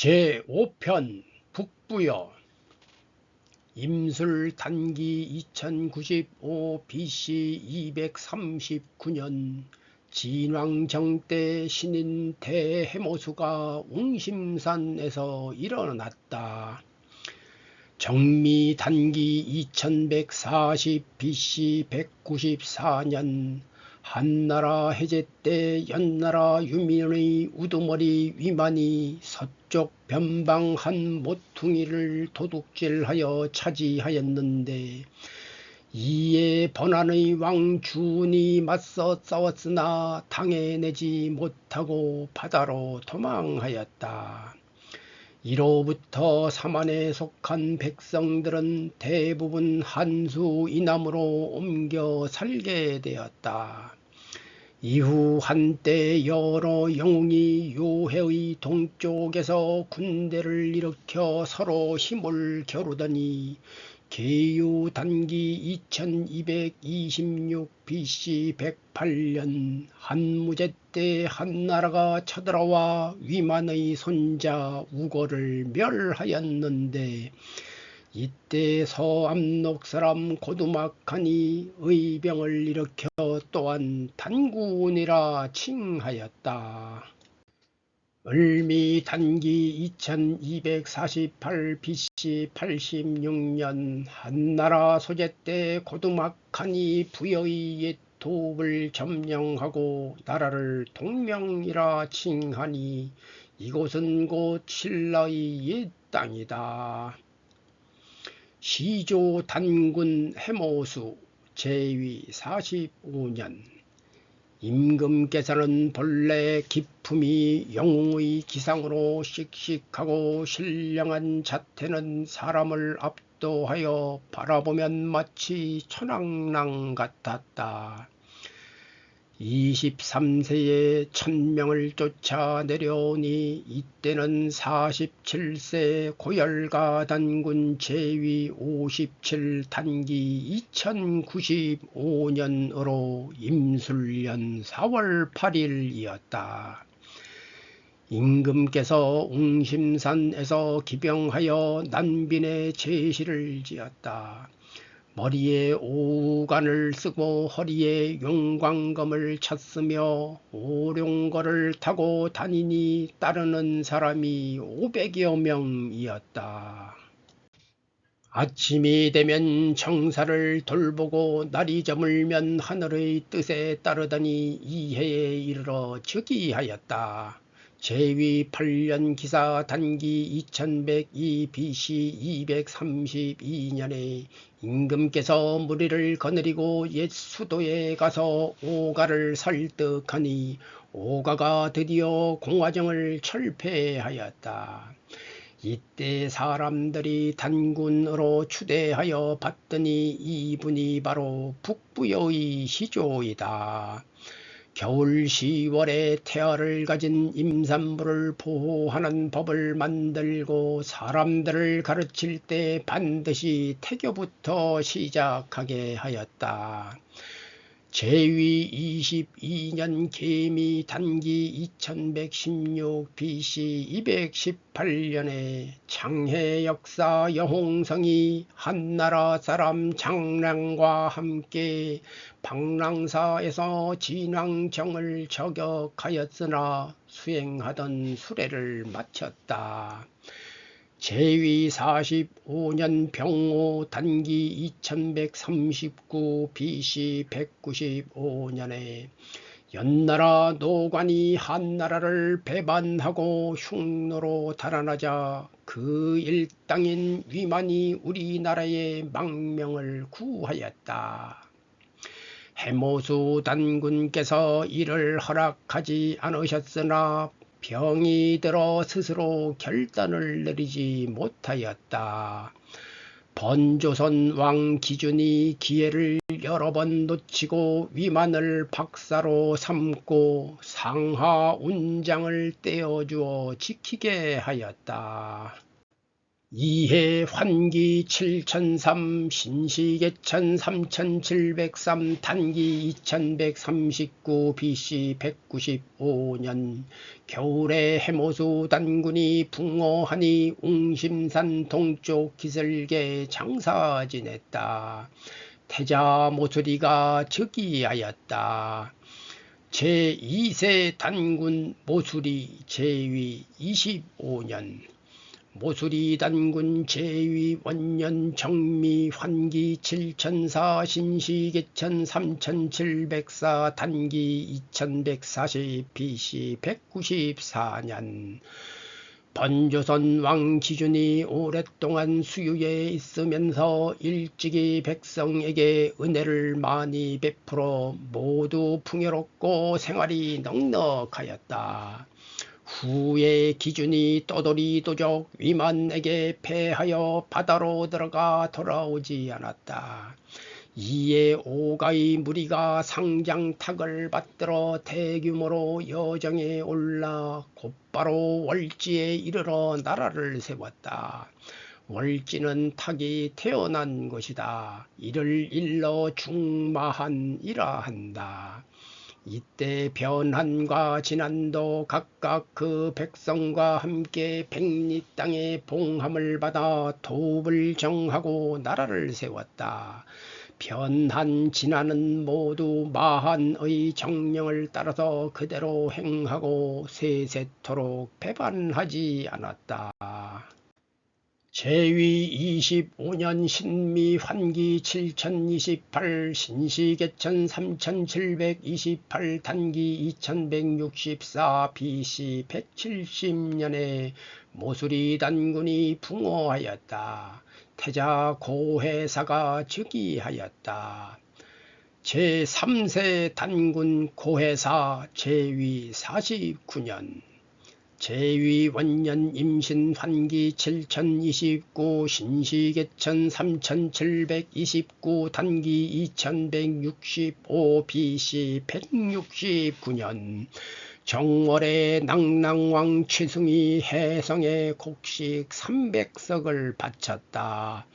제5편 북부여. 임술 단기 2095 BC 239년 진왕정 때 신인 대해모수가 웅심산에서 일어났다. 정미 단기 2140 BC 194년 한나라 해제 때 연나라 유민의 우두머리 위만이 서쪽 변방 한 모퉁이를 도둑질하여 차지하였는데, 이에 번안의 왕 주운이 맞서 싸웠으나 당해내지 못하고 바다로 도망하였다. 이로부터 사만에 속한 백성들은 대부분 한수 이남으로 옮겨 살게 되었다. 이후 한때 여러 영웅이 요해의 동쪽에서 군대를 일으켜 서로 힘을 겨루더니 계유 단기 2226 BC 108년 한무제 때 한나라가 쳐들어와 위만의 손자 우고를 멸하였는데, 이때 서암록 사람 고두막한이 의병을 일으켜 또한 단군이라 칭하였다. 을미 단기 2248 BC 86년 한나라 소제 때 고두막한이 부여의 옛 도읍을 점령하고 나라를 동명이라 칭하니, 이곳은 곧 신라의 옛 땅이다. 시조 단군 해모수 제위 45년 임금께서는 본래 기품이 영웅의 기상으로 씩씩하고 신령한 자태는 사람을 압도하여 바라보면 마치 천왕랑 같았다. 23세에 1000명을 쫓아 내려오니, 이때는 47세 고열가 단군 제위 57 단기 2095년으로 임술년 4월 8일이었다. 임금께서 웅심산에서 기병하여 난빈에 제시를 지었다. 머리에 오우관을 쓰고 허리에 용광검을 찼으며 오룡거를 타고 다니니 따르는 사람이 500여 명이었다. 아침이 되면 정사를 돌보고 날이 저물면 하늘의 뜻에 따르더니 이해에 이르러 즉위하였다. 제위 8년 기사 단기 2102 BC 232년에 임금께서 무리를 거느리고 옛 수도에 가서 오가를 설득하니, 오가가 드디어 공화정을 철폐하였다. 이때 사람들이 단군으로 추대하여 봤더니 이분이 바로 북부여의 시조이다. 겨울 10월에 태아를 가진 임산부를 보호하는 법을 만들고 사람들을 가르칠 때 반드시 태교부터 시작하게 하였다. 제위 22년 계미 단기 2116 BC 218년에 장해 역사 여홍성이 한나라 사람 장량과 함께 방랑사에서 진왕정을 저격하였으나 수행하던 수레를 마쳤다. 제위 45년 병오 단기 2139 BC 195년에 연나라 노관이 한나라를 배반하고 흉노로 달아나자 그 일당인 위만이 우리나라의 망명을 구하였다. 해모수 단군께서 이를 허락하지 않으셨으나 병이 들어 스스로 결단을 내리지 못하였다. 번조선 왕 기준이 기회를 여러 번 놓치고 위만을 박사로 삼고 상하 운장을 떼어주어 지키게 하였다. 이해 환기 7003 신시계천 3703 단기 2139 BC 195년 겨울에 해모수 단군이 붕어하니 웅심산 동쪽 기슭에 장사 지냈다. 태자 모수리가 즉위하였다. 제2세 단군 모수리 제위 25년 모수리 단군 제위 원년 정미 환기 7004 신시계천 3704 단기 2140 BC 194년 번조선 왕 기준이 오랫동안 수유에 있으면서 일찍이 백성에게 은혜를 많이 베풀어 모두 풍요롭고 생활이 넉넉하였다. 후에 기준이 떠돌이도적 위만에게 패하여 바다로 들어가 돌아오지 않았다. 이에 오가의 무리가 상장탁을 받들어 대규모로 여정에 올라 곧바로 월지에 이르러 나라를 세웠다. 월지는 탁이 태어난 것이다. 이를 일러 중마한이라 한다. 이때 변한과 진한도 각각 그 백성과 함께 백리 땅의 봉함을 받아 도읍을 정하고 나라를 세웠다. 변한 진한은 모두 마한의 정령을 따라서 그대로 행하고 세세토록 배반하지 않았다. 제위 25년 신미 환기 7028 신시계천 3728 단기 2164 BC 170년에 모수리 단군이 붕어하였다. 태자 고해사가 즉위하였다. 제3세 단군 고해사 제위 49년 제위 원년 임신 환기 7029 신시계천 3729 단기 2165 BC 169년 정월에 낙랑왕 최승이 해성에 곡식 300석을 바쳤다.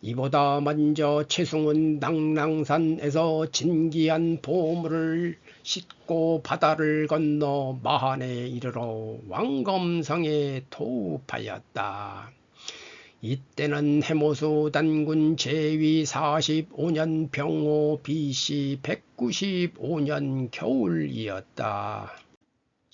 이보다 먼저 최승은 낙랑산에서 진기한 보물을 싣고 바다를 건너 마한에 이르러 왕검성에 도읍하였다. 이때는 해모수 단군 제위 45년 병호 BC 195년 겨울이었다.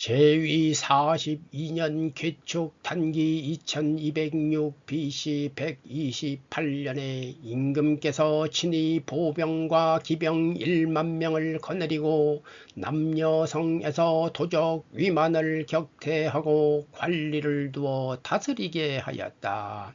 제위 42년 개축 단기 2206 BC 128년에 임금께서 친히 보병과 기병 1만 명을 거느리고 남녀성에서 도적 위만을 격퇴하고 관리를 두어 다스리게 하였다.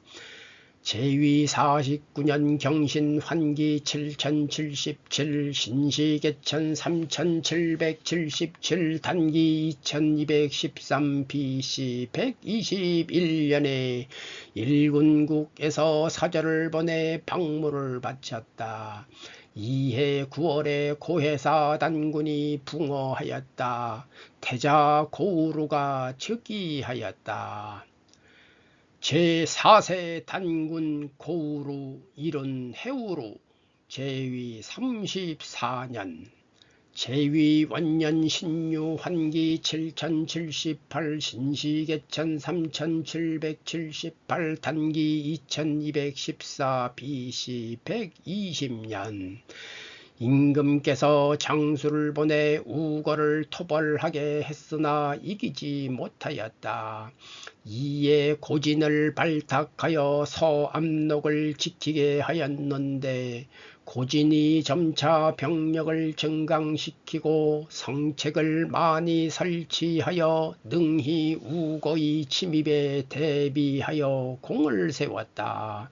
제위 49년 경신 환기 7077 신시계천 3777 단기 2213 BC 121년에 일군국에서 사절을 보내 박물을 바쳤다. 이해 9월에 고해사 단군이 붕어하였다. 태자 고우루가 즉위하였다. 제4세 단군 고우루 이른 해우루 제위 34년 제위 원년 신유 환기 7078 신시계천 3778 단기 2214 BC 120년 임금께서 장수를 보내 우거를 토벌하게 했으나 이기지 못하였다. 이에 고진을 발탁하여 서암록을 지키게 하였는데 고진이 점차 병력을 증강시키고 성책을 많이 설치하여 능히 우거의 침입에 대비하여 공을 세웠다.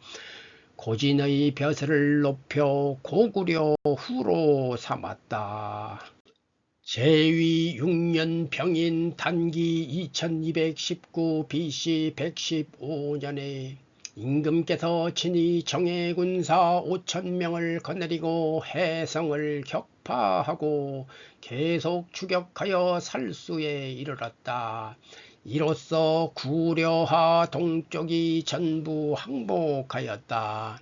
고진의 벼슬을 높여 고구려 후로 삼았다. 제위 6년 병인 단기 2219 BC 115년에 임금께서 친히 정예군사 5,000명을 거느리고 해성을 격파하고 계속 추격하여 살수에 이르렀다. 이로써 구려하 동쪽이 전부 항복하였다.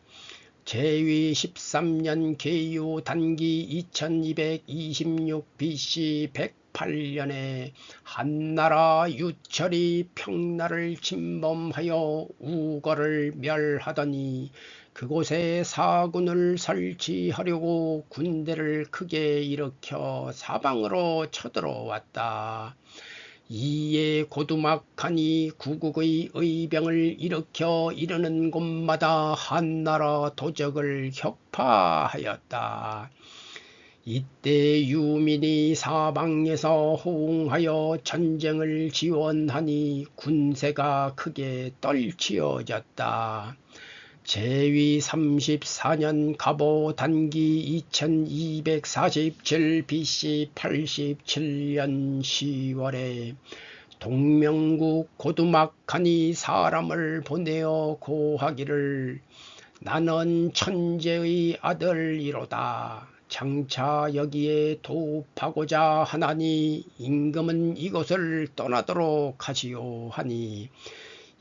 제위 13년 계유 단기 2226 BC 108년에 한나라 유철이 평나를 침범하여 우거를 멸하더니 그곳에 사군을 설치하려고 군대를 크게 일으켜 사방으로 쳐들어왔다. 이에 고두막하니 구국의 의병을 일으켜 이르는 곳마다 한나라 도적을 격파하였다. 이때 유민이 사방에서 호응하여 전쟁을 지원하니 군세가 크게 떨치어졌다. 제위 34년 갑오 단기 2247 BC 87년 10월에 동명국 고두막하니 사람을 보내어 고하기를 나는 천재의 아들이로다. 장차 여기에 도읍하고자 하나니 임금은 이곳을 떠나도록 하시오 하니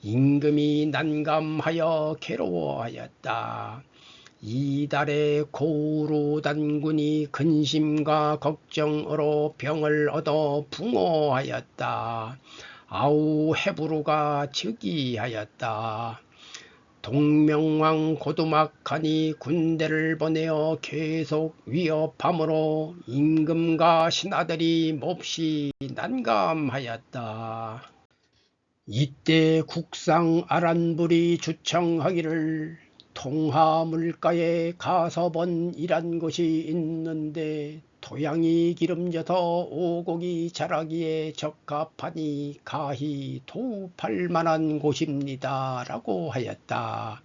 임금이 난감하여 괴로워하였다. 이달에 고우루 단군이 근심과 걱정으로 병을 얻어 붕어하였다. 아우 헤브루가 즉위하였다. 동명왕 고두막하니 군대를 보내어 계속 위협함으로 임금과 신하들이 몹시 난감하였다. 이때 국상 아란불이 주청하기를 통하 물가에 가서번이란 곳이 있는데 토양이 기름져서 오곡이 자라기에 적합하니 가히 도읍할 만한 곳입니다 라고 하였다.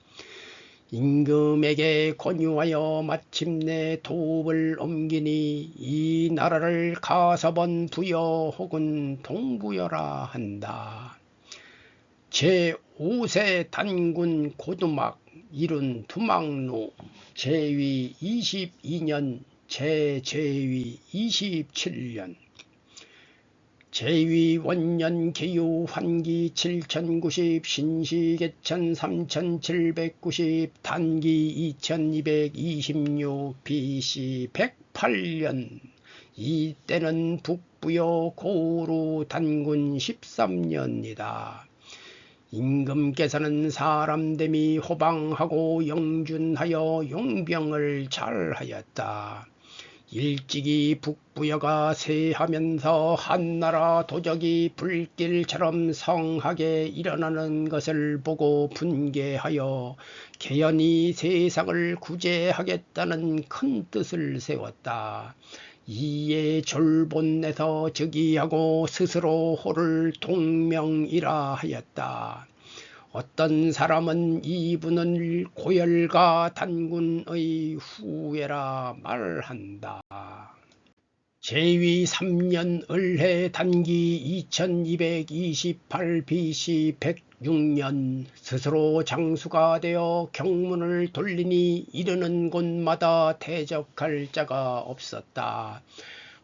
임금에게 권유하여 마침내 도읍을 옮기니 이 나라를 가서번 부여 혹은 동부여라 한다. 제5세 단군 고두막 이룬 두막루 제위 22년 제위 27년 제위 원년 계유 환기 7090 신시개천 3790 단기 2226 BC 108년 이때는 북부여 고우루 단군 13년이다. 임금께서는 사람됨이 호방하고 영준하여 용병을 잘하였다. 일찍이 북부여가 세하면서 한나라 도적이 불길처럼 성하게 일어나는 것을 보고 분개하여 개연히 세상을 구제하겠다는 큰 뜻을 세웠다. 이에 졸본내서 즉위하고 스스로 호를 동명이라 하였다. 어떤 사람은 이분은 고열가 단군의 후예라 말한다. 제위 3년 을해 단기 2228 BC 106년 스스로 장수가 되어 경문을 돌리니 이르는 곳마다 대적할 자가 없었다.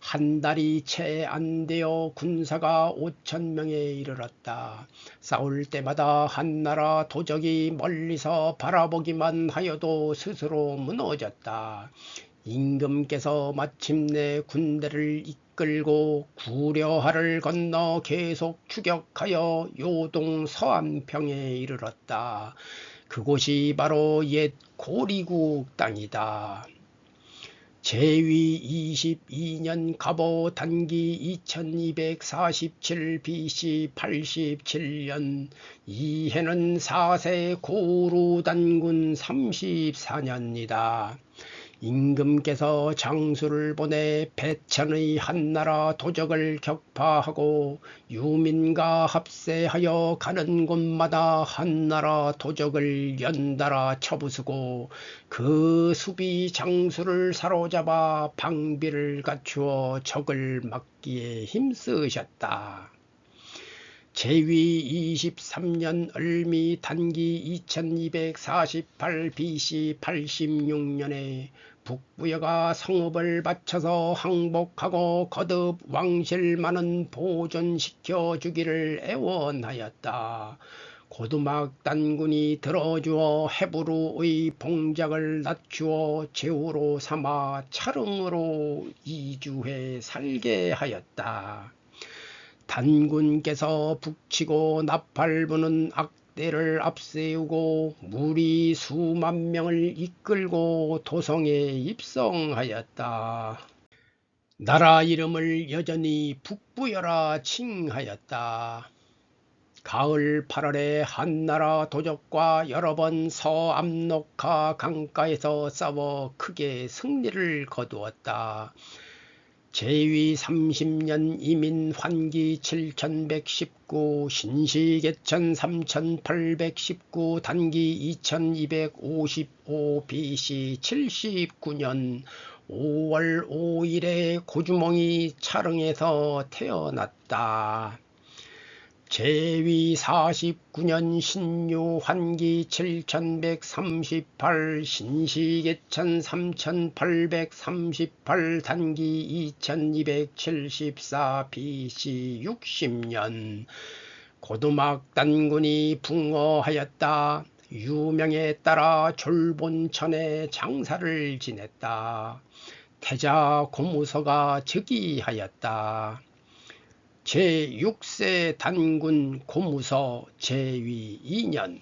한 달이 채 안 되어 군사가 5,000명에 이르렀다. 싸울 때마다 한나라 도적이 멀리서 바라보기만 하여도 스스로 무너졌다. 임금께서 마침내 군대를 이끌고 구려하를 건너 계속 추격하여 요동 서안평에 이르렀다. 그곳이 바로 옛 고리국 땅이다. 제위 22년 갑오 단기 2247 BC 87년 이해는 4세 고우루 단군 34년이다. 임금께서 장수를 보내 배천의 한나라 도적을 격파하고 유민과 합세하여 가는 곳마다 한나라 도적을 연달아 쳐부수고 그 수비 장수를 사로잡아 방비를 갖추어 적을 막기에 힘쓰셨다. 제위 23년 을미 단기 2248 BC 86년에 북부여가 성읍을 바쳐서 항복하고 거듭 왕실만은 보존시켜 주기를 애원하였다. 고두막 단군이 들어주어 헤브루의 봉작을 낮추어 제후로 삼아 차릉으로 이주해 살게 하였다. 단군께서 북치고 나팔부는 악대를 앞세우고 무리 수만 명을 이끌고 도성에 입성하였다. 나라 이름을 여전히 북부여라 칭하였다. 가을 8월에 한나라 도적과 여러 번 서암록하 강가에서 싸워 크게 승리를 거두었다. 제위 30년 이민 환기 7119 신시개천 3819 단기 2255 BC 79년 5월 5일에 고주몽이 차릉에서 태어났다. 제위 49년 신유 환기 7138 신시개천 3838 단기 2274 BC 60년 고두막 단군이 붕어하였다. 유명에 따라 졸본천에 장사를 지냈다. 태자 고무서가 즉위하였다. 제6세 단군 고무서 제위 2년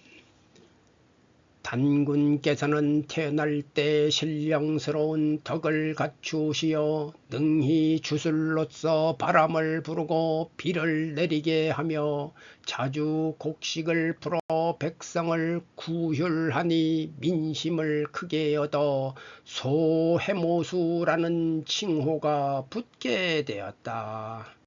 단군께서는 태어날 때 신령스러운 덕을 갖추시어 능히 주술로서 바람을 부르고 비를 내리게 하며 자주 곡식을 풀어 백성을 구휼하니 민심을 크게 얻어 소해모수라는 칭호가 붙게 되었다.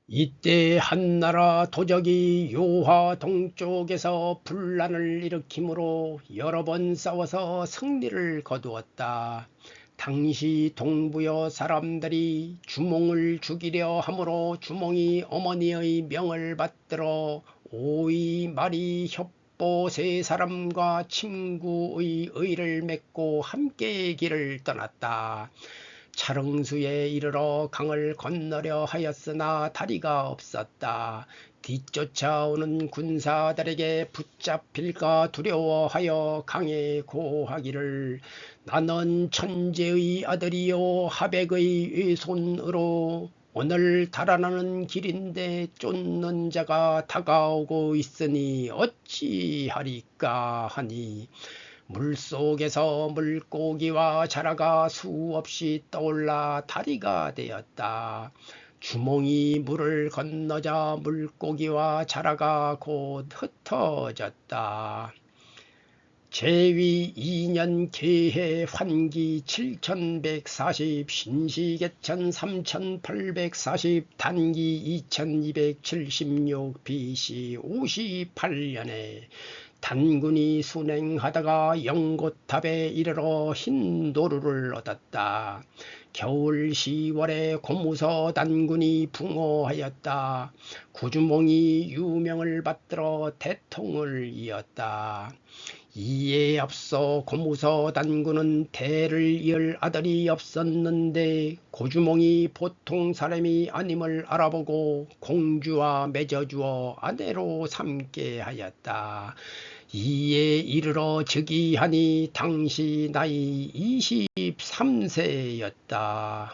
이때 한나라 도적이 요하 동쪽에서 분란을 일으키므로 여러 번 싸워서 승리를 거두었다. 당시 동부여 사람들이 주몽을 죽이려 하므로 주몽이 어머니의 명을 받들어 오이 말이 협보 세 사람과 친구의 의를 맺고 함께 길을 떠났다. 차릉수에 이르러 강을 건너려 하였으나 다리가 없었다. 뒤쫓아오는 군사들에게 붙잡힐까 두려워하여 강에 고하기를 나는 천재의 아들이요 하백의 외손으로 오늘 달아나는 길인데 쫓는 자가 다가오고 있으니 어찌하리까 하니 물속에서 물고기와 자라가 수없이 떠올라 다리가 되었다. 주몽이 물을 건너자 물고기와 자라가 곧 흩어졌다. 제위 2년 계해 환기 7140 신시개천 3840 단기 2276 BC 58년에 단군이 순행하다가 영고탑에 이르러 흰 도루를 얻었다. 겨울 10월에 고무서 단군이 붕어하였다. 구주몽이 유명을 받들어 대통을 이었다. 이에 앞서 고무서 단군은 대를 이을 아들이 없었는데 고주몽이 보통 사람이 아님을 알아보고 공주와 맺어주어 아내로 삼게 하였다. 이에 이르러 즉위하니 당시 나이 23세였다.